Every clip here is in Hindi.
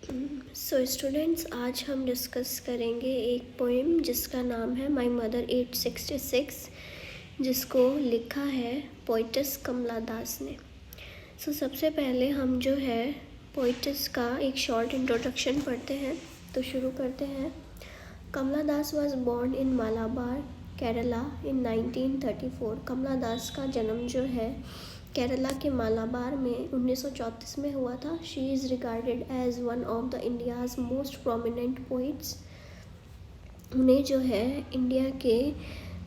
सो स्टूडेंट्स, आज हम डिस्कस करेंगे एक पोएम जिसका नाम है माई मदर 866, जिसको लिखा है पोइटस कमला दास ने। सबसे पहले हम जो है पोइटस का एक शॉर्ट इंट्रोडक्शन पढ़ते हैं। तो शुरू करते हैं। Kamala Das was born in Malabar, Kerala in 1934। Kamala Das का जन्म जो है केरला के मालाबार में 1934 में हुआ था। She is regarded as one of the India's most prominent poets. उन्हें जो है इंडिया के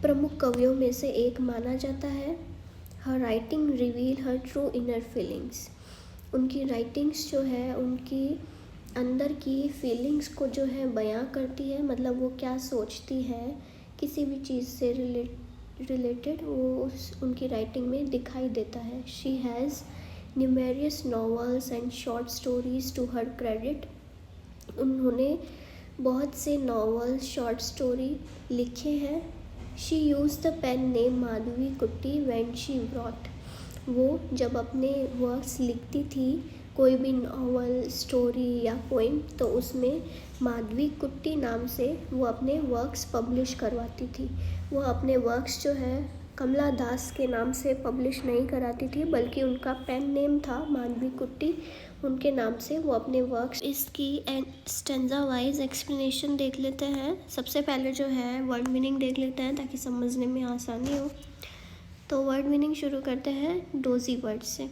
प्रमुख कवियों में से एक माना जाता है। हर राइटिंग रिवील हर ट्रू इनर फीलिंग्स। उनकी राइटिंग्स जो है उनकी अंदर की फीलिंग्स को जो है बयां करती है, मतलब वो क्या सोचती है किसी भी चीज़ से रिलेटेड वो उनकी राइटिंग में दिखाई देता है। She has numerous novels and short stories to her credit. उन्होंने बहुत से नॉवेल शॉर्ट स्टोरी लिखे हैं। She use the pen name Madhavi Kutty when she brought. वो जब अपने वर्क्स लिखती थी, कोई भी नॉवल स्टोरी या पोइम, तो उसमें माधवी कुट्टी नाम से वो अपने वर्क्स पब्लिश करवाती थी। वो अपने वर्क्स जो है कमला दास के नाम से पब्लिश नहीं कराती थी, बल्कि उनका पेन नेम था माधवी कुट्टी, उनके नाम से वो अपने वर्क्स। इसकी स्टेंजा वाइज एक्सप्लेनेशन देख लेते हैं। सबसे पहले जो है वर्ड मीनिंग देख लेते हैं ताकि समझने में आसानी हो। तो वर्ड मीनिंग शुरू करते हैं डोजी वर्ड से।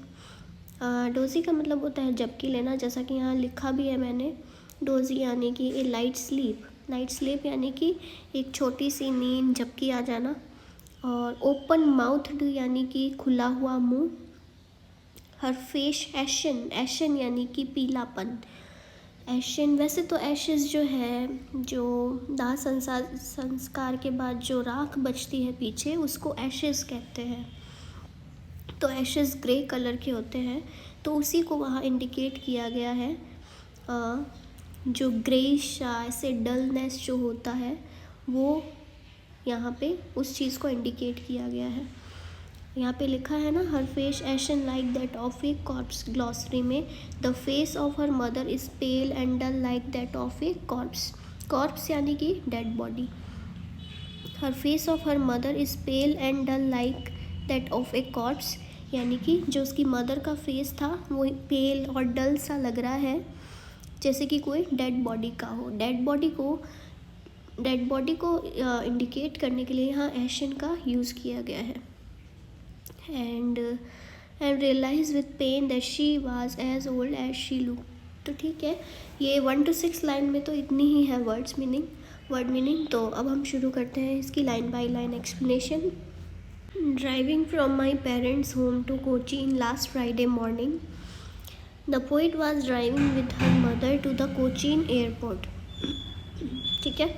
डोजी का मतलब होता है झपकी लेना, जैसा कि यहाँ लिखा भी है मैंने। डोजी यानी कि ए लाइट स्लीप। लाइट स्लीप यानी कि एक छोटी सी नींद, झपकी आ जाना। और ओपन माउथड यानी कि खुला हुआ मुंह। हर फेस एशन। एशन यानी कि पीलापन। एशन, वैसे तो एशेस जो है, जो दाह संस्कार के बाद जो राख बचती है पीछे, उसको एशेस कहते हैं। तो एशेस ग्रे कलर के होते हैं, तो उसी को वहाँ इंडिकेट किया गया है। जो ग्रेइश ऐसे डलनेस जो होता है, वो यहाँ पे उस चीज़ को इंडिकेट किया गया है। यहाँ पे लिखा है ना, her face ashen like that of a corpse. Glossary में the face of her mother is pale and dull like that of a corpse. Corpse यानी कि dead body. Her face of her mother is pale and dull like that of a corpse, यानी कि जो उसकी मदर का फेस था वो पेल और डल सा लग रहा है, जैसे कि कोई डेड बॉडी का हो। डेड बॉडी को इंडिकेट करने के लिए यहाँ एशन का यूज़ किया गया है। And realise with pain that she was as old as she look. तो ठीक है, ये 1 to 6 लाइन में तो इतनी ही है वर्ड मीनिंग। तो अब हम शुरू करते हैं इसकी line by line explanation. Driving from my parents home to Kochi in last Friday morning, the poet was driving with her mother to the Cochin airport. ठीक है,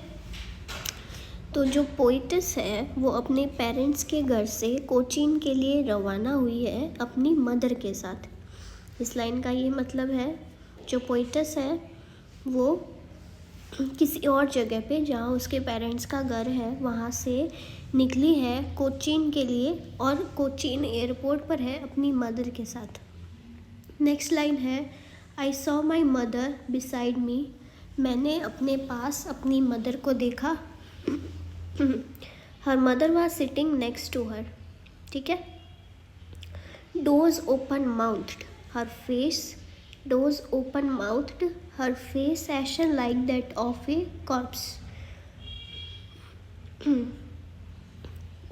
तो जो पोइटस है वो अपने पेरेंट्स के घर से कोचीन के लिए रवाना हुई है अपनी मदर के साथ। इस लाइन का ये मतलब है, जो पोइटस है वो किसी और जगह पे जहाँ उसके पेरेंट्स का घर है वहाँ से निकली है कोचीन के लिए, और कोचीन एयरपोर्ट पर है अपनी मदर के साथ। नेक्स्ट लाइन है, I saw my mother beside me. मैंने अपने पास अपनी मदर को देखा। Her mother was sitting next to her. ठीक है, doze open mouthed her face. Doze open mouthed her face ashen like that of a corpse.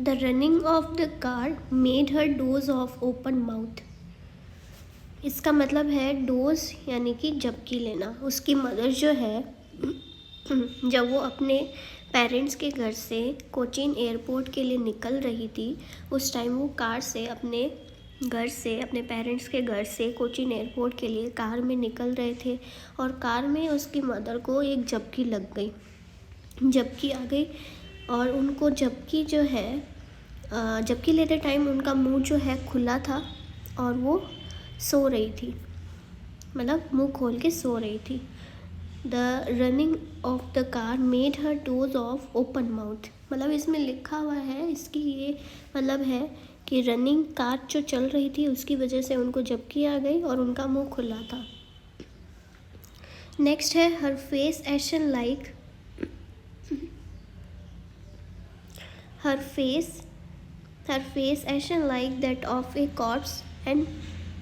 The running of the car made her doze off open mouth. इसका मतलब है डोज यानी कि झपकी लेना। उसकी मदर जो है जब वो अपने पेरेंट्स के घर से कोचीन एयरपोर्ट के लिए निकल रही थी, उस टाइम वो कार से अपने पेरेंट्स के घर से कोचीन एयरपोर्ट के लिए कार में निकल रहे थे, और कार में उसकी मदर को एक झपकी लग गई, झपकी आ गई। और उनको झपकी जो है, झपकी लेते टाइम उनका मुंह जो है खुला था और वो सो रही थी, मतलब मुंह खोल के सो रही थी। The running of the car made her doze off open mouth. मतलब इसमें लिखा हुआ है, इसकी ये मतलब है कि रनिंग कार जो चल रही थी उसकी वजह से उनको झपकी आ गई और उनका मुंह खुला था। नेक्स्ट है her face ashen like, her face ashen like that of a corpse and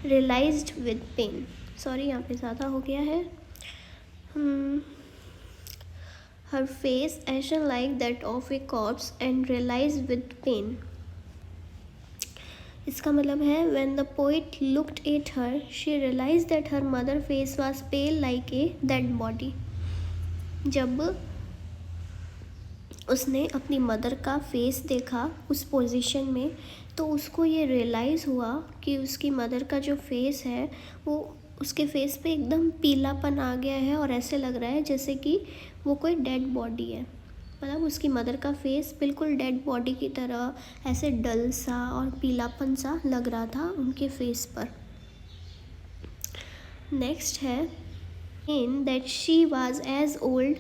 realised with pain. Sorry, यहाँ पे ज़्यादा हो गया है। Her face ashen like that of a corpse and realised with pain. इसका मतलब है when the poet looked at her, she realized that her mother face was pale like a dead body। जब उसने अपनी मदर का फेस देखा उस पोजीशन में, तो उसको ये रियलाइज़ हुआ कि उसकी मदर का जो फेस है वो उसके फेस पे एकदम पीलापन आ गया है और ऐसे लग रहा है जैसे कि वो कोई डेड बॉडी है। मतलब उसकी मदर का फेस बिल्कुल डेड बॉडी की तरह ऐसे डल सा और पीलापन सा लग रहा था उनके फेस पर। नेक्स्ट है in that she was as old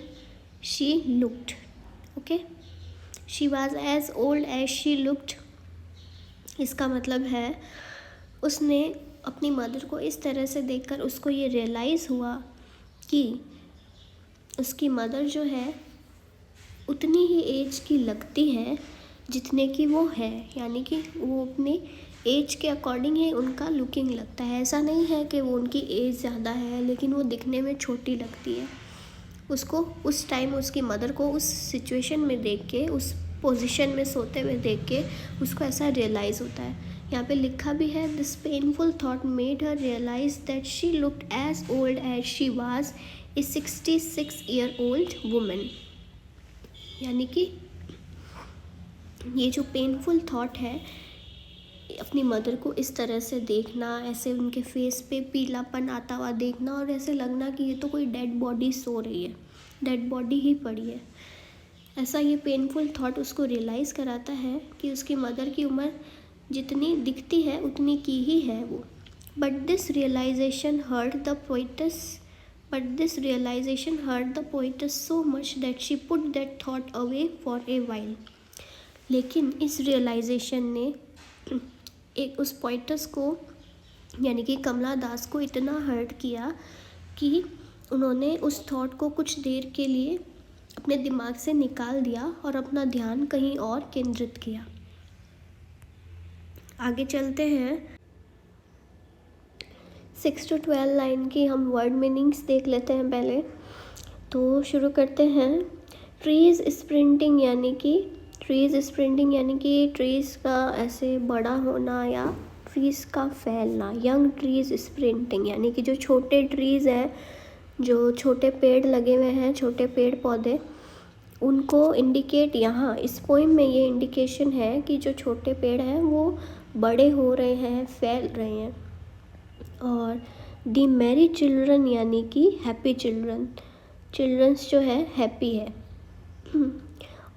she looked. Okay, she was as old as she looked. इसका मतलब है उसने अपनी मदर को इस तरह से देखकर उसको ये रियलाइज़ हुआ कि उसकी मदर जो है उतनी ही एज की लगती है जितने की वो है, यानी कि वो अपने एज के अकॉर्डिंग ही उनका लुकिंग लगता है। ऐसा नहीं है कि वो उनकी एज ज़्यादा है लेकिन वो दिखने में छोटी लगती है। उसको उस टाइम उसकी मदर को उस सिचुएशन में देख के, उस पोजीशन में सोते हुए देख के उसको ऐसा रियलाइज़ होता है। यहाँ पे लिखा भी है this painful thought made her realise that she looked as old as she was a 66 year old women. यानी कि ये जो पेनफुल थॉट है, अपनी मदर को इस तरह से देखना, ऐसे उनके फेस पे पीलापन आता हुआ देखना और ऐसे लगना कि ये तो कोई डेड बॉडी सो रही है, डेड बॉडी ही पड़ी है। ऐसा ये पेनफुल थॉट उसको रियलाइज़ कराता है कि उसकी मदर की उम्र जितनी दिखती है उतनी की ही है वो। But this realisation hurt the poetess so much that she put that thought away for a while। लेकिन इस रियलाइजेशन ने एक उस पोइटस को यानी कि कमला दास को इतना हर्ट किया कि उन्होंने उस थॉट को कुछ देर के लिए अपने दिमाग से निकाल दिया और अपना ध्यान कहीं और केंद्रित किया। आगे चलते हैं। 6 to 12 लाइन की हम वर्ड मीनिंग्स देख लेते हैं पहले। तो शुरू करते हैं। ट्रीज़ स्प्रिंटिंग यानी कि ट्रीज़ का ऐसे बड़ा होना या ट्रीज़ का फैलना। यंग ट्रीज़ स्प्रिंटिंग यानी कि जो छोटे ट्रीज़ हैं, जो छोटे पेड़ लगे हुए हैं, छोटे पेड़ पौधे, उनको इंडिकेट यहाँ इस पोइम में ये इंडिकेशन है कि जो छोटे पेड़ हैं वो बड़े हो रहे हैं, फैल रहे हैं। और दी मैरी चिल्ड्रन यानी कि हैप्पी चिल्ड्रंस जो है हैप्पी है।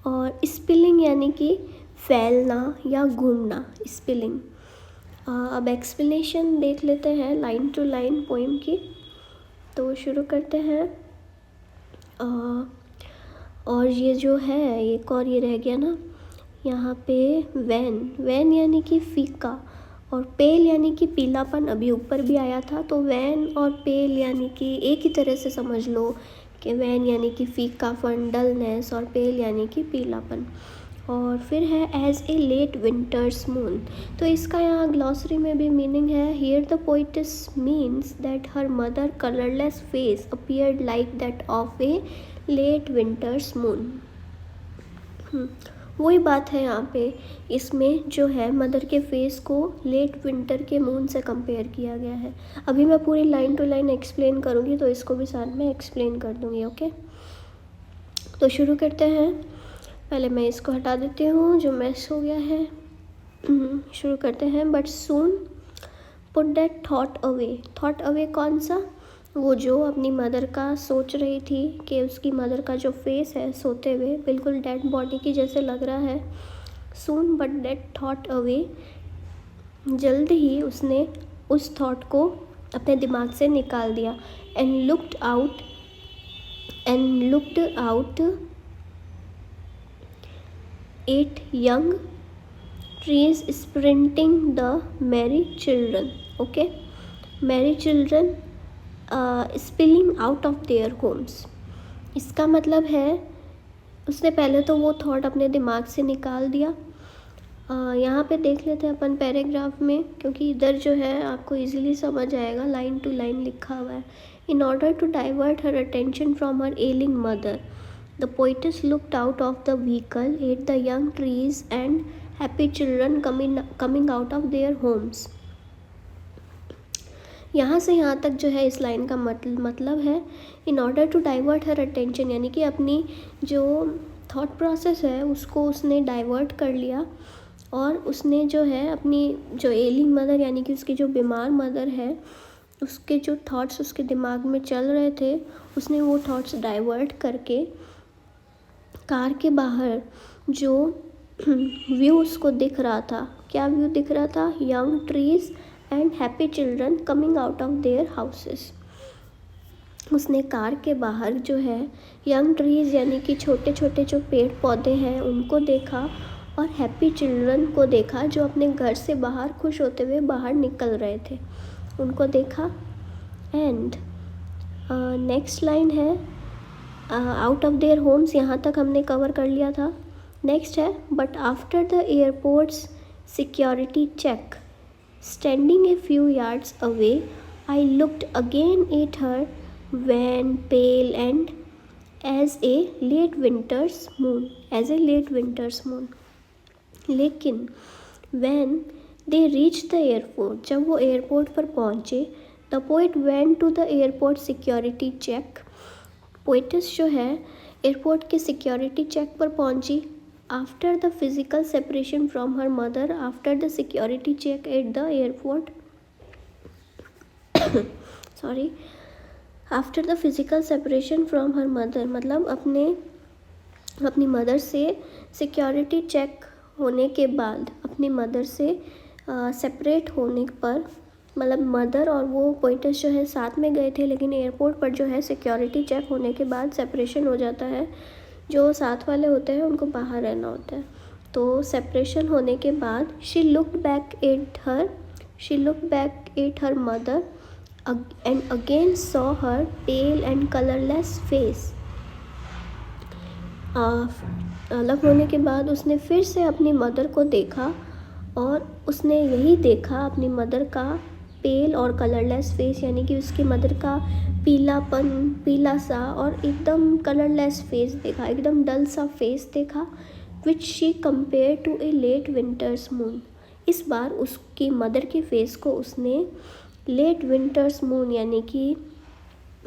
और स्पिलिंग यानी कि फैलना या घूमना, स्पिलिंग। अब एक्सप्लेनेशन देख लेते हैं लाइन टू लाइन पोइम की। तो शुरू करते हैं। और ये जो है एक और ये रह गया ना यहाँ पे, वैन यानी कि फीका और पेल यानी कि पीलापन अभी ऊपर भी आया था। तो वैन और पेल यानी कि एक ही तरह से समझ लो कि वैन यानी कि फीकापन, डलनेस, और पेल यानी कि पीलापन। और फिर है as a late winter's moon. तो इसका यहाँ ग्लॉसरी में भी मीनिंग है। Here the poetess means that her mother colourless face appeared like that of a late winter's moon. वही बात है यहाँ पे, इसमें जो है मदर के फेस को लेट विंटर के मून से कंपेयर किया गया है। अभी मैं पूरी लाइन टू लाइन एक्सप्लेन करूँगी तो इसको भी साथ में एक्सप्लेन कर दूँगी। ओके, तो शुरू करते हैं। पहले मैं इसको हटा देती हूँ जो मैस हो गया है। शुरू करते हैं। But soon put that thought away कौन सा? वो जो अपनी मदर का सोच रही थी कि उसकी मदर का जो फेस है सोते हुए बिल्कुल डेड बॉडी की जैसे लग रहा है। Soon but that thought away, जल्द ही उसने उस थॉट को अपने दिमाग से निकाल दिया। And looked out at young trees sprinting the Mary children. Okay, Mary children spilling out of their Holmes. इसका मतलब है उसने पहले तो वो थॉट अपने दिमाग से निकाल दिया। यहाँ पे देख लेते हैं अपन पैराग्राफ में, क्योंकि इधर जो है आपको इजीली समझ आएगा, लाइन टू लाइन लिखा हुआ है। In order to divert her attention from her ailing mother, the poetess looked out of the vehicle at the young trees and happy children coming out of their homes. यहाँ से यहाँ तक जो है इस लाइन का मतलब है in order to divert her attention, यानी कि अपनी जो थॉट प्रोसेस है उसको उसने डाइवर्ट कर लिया, और उसने जो है अपनी जो एलिंग मदर यानी कि उसकी जो बीमार मदर है उसके जो थॉट्स उसके दिमाग में चल रहे थे उसने वो थॉट्स डाइवर्ट करके कार के बाहर जो व्यू उसको दिख रहा था, क्या व्यू दिख रहा था, young trees and happy children coming out of their houses. उसने कार के बाहर जो है यंग ट्रीज यानी कि छोटे छोटे जो पेड़ पौधे हैं उनको देखा, और हैप्पी चिल्ड्रन को देखा जो अपने घर से बाहर खुश होते हुए बाहर निकल रहे थे, उनको देखा। एंड नेक्स्ट लाइन है आउट ऑफ देयर होम्स, यहाँ तक हमने कवर कर लिया था। नेक्स्ट है but after the airport's security check standing a few yards away I looked again at her when pale and as a late winter's moon, लेकिन when they reached the airport, जब वो एयरपोर्ट पर पहुँचे, the poet went to the airport security check, poetess जो है एयरपोर्ट के सिक्योरिटी चेक पर पहुँची। After the physical separation from her mother, after the security check at the airport sorry after the physical separation from her mother, मतलब अपनी मदर से सिक्योरिटी चेक होने के बाद, अपनी मदर से सेपरेट होने पर, मतलब मदर और वो पोइटस जो है साथ में गए थे, लेकिन एयरपोर्ट पर जो है सिक्योरिटी चेक होने के बाद सेपरेशन हो जाता है, जो साथ वाले होते हैं उनको बाहर रहना होता है। तो सेपरेशन होने के बाद she looked back at her mother and again saw her pale and colorless face। अलग होने के बाद उसने फिर से अपनी मदर को देखा, और उसने यही देखा अपनी मदर का पेल और कलरलेस फेस, यानी कि उसकी मदर का पीलापन, पीला सा और एकदम कलरलेस फेस देखा, एकदम डल सा फेस देखा। Which she compare to a late winter's moon, इस बार उसकी मदर के फेस को उसने लेट विंटर्स मून यानी कि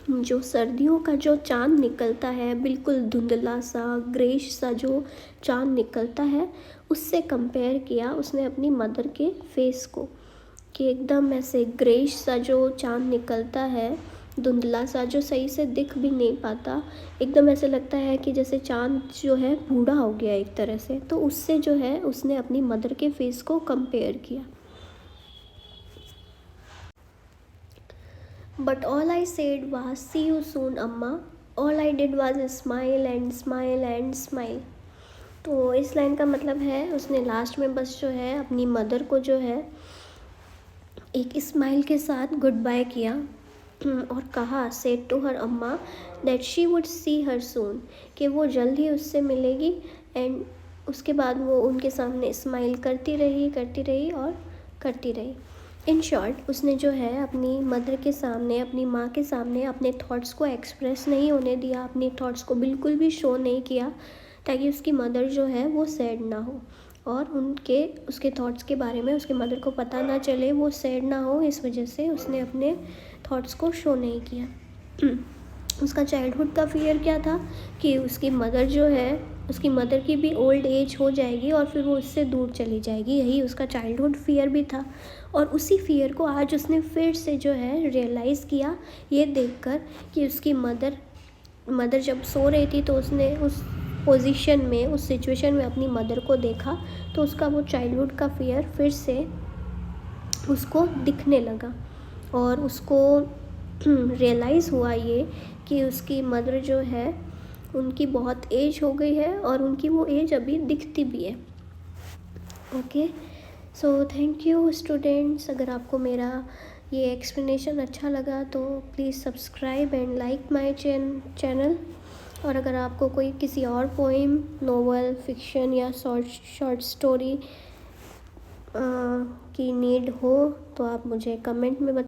जो सर्दियों का जो चाँद निकलता है, बिल्कुल धुंधला सा ग्रेश सा जो चाँद निकलता है, उससे कंपेयर किया उसने अपनी मदर के फेस को, कि एकदम ऐसे ग्रेश सा जो चाँद निकलता है, धुंधला सा जो सही से दिख भी नहीं पाता, एकदम ऐसे लगता है कि जैसे चाँद जो है बूढ़ा हो गया एक तरह से, तो उससे जो है उसने अपनी मदर के फेस को कंपेयर किया। But all I said was, see you soon, अम्मा। All I did was smile and smile and smile। तो इस लाइन का मतलब है उसने लास्ट में बस जो है अपनी मदर को जो है एक स्माइल के साथ गुड बाय किया, और कहा सेड टू हर अम्मा दैट शी वुड सी हर सून, कि वो जल्द ही उससे मिलेगी। एंड उसके बाद वो उनके सामने स्माइल करती रही। इन शॉर्ट उसने जो है अपनी मदर के सामने, अपनी माँ के सामने अपने थॉट्स को एक्सप्रेस नहीं होने दिया, अपने थॉट्स को बिल्कुल भी शो नहीं किया, ताकि उसकी मदर जो है वो सैड ना हो, और उसके थॉट्स के बारे में उसकी मदर को पता ना चले, वो सैड ना हो, इस वजह से उसने अपने थॉट्स को शो नहीं किया। उसका चाइल्डहुड का फियर क्या था कि उसकी मदर जो है, उसकी मदर की भी ओल्ड एज हो जाएगी और फिर वो उससे दूर चली जाएगी, यही उसका चाइल्डहुड फियर भी था। और उसी फियर को आज उसने फिर से जो है रियलाइज़ किया, ये देखकर कि उसकी मदर जब सो रही थी तो उसने उस पोजीशन में, उस सिचुएशन में अपनी मदर को देखा, तो उसका वो चाइल्डहुड का फियर फिर से उसको दिखने लगा, और उसको रियलाइज़ हुआ ये कि उसकी मदर जो है उनकी बहुत एज हो गई है, और उनकी वो एज अभी दिखती भी है। Okay, so thank you students. अगर आपको मेरा ये एक्सप्लेनेशन अच्छा लगा तो please subscribe and like my channel. और अगर आपको कोई किसी और पोइम, नोवेल, फिक्शन या शॉर्ट स्टोरी की नीड हो तो आप मुझे कमेंट में